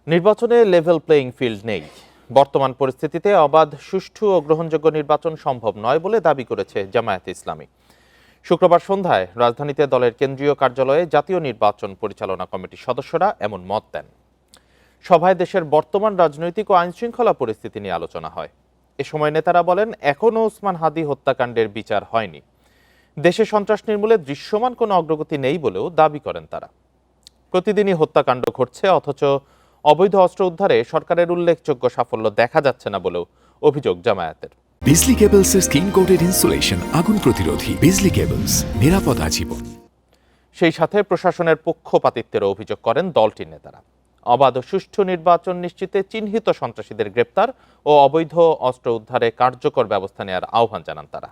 নির্বাচনে level playing field নেই। বর্তমান পরিস্থিতিতে অবাধ, সুষ্ঠু ও গ্রহণযোগ্য নির্বাচন সম্ভব নয় বলে দাবি করেছে জামায়াতে ইসলামী। শুক্রবার সন্ধ্যায় রাজধানীতে দলের কেন্দ্রীয় কার্যালয়ে জাতীয় নির্বাচন পরিচালনা কমিটির সদস্যরা এমন মত দেন। সভায় দেশের বর্তমান রাজনৈতিক ও আইনশৃঙ্খলা পরিস্থিতি নিয়ে আলোচনা হয়। এ সময় নেতারা বলেন, এখনও ওসমান হাদি হত্যাকাণ্ডের বিচার হয়নি। দেশে সন্ত্রাস নির্মূলে দৃশ্যমান কোনো অগ্রগতি নেই বলেও দাবি করেন তারা। প্রতিদিনই হত্যাকাণ্ড ঘটছে, অথচ অবৈধ অস্ত্র উদ্ধারে সরকারের উল্লেখযোগ্য সাফল্য দেখা যাচ্ছে না বলেও অভিযোগ জামায়াতের। বিজলি কেবলসের স্কিন কোটেড ইনসুলেশন আগুন প্রতিরোধী। বিজলি কেবলস, নিরাপদ আজীবন। সেই সাথে প্রশাসনের পক্ষপাতিত্বেরও অভিযোগ করেন দলটির নেতারা। অবাধ ও সুষ্ঠু নির্বাচন নিশ্চিতে চিহ্নিত সন্ত্রাসীদের গ্রেপ্তার ও অবৈধ অস্ত্র উদ্ধারে কার্যকর ব্যবস্থা নেওয়ার আহ্বান জানান তারা।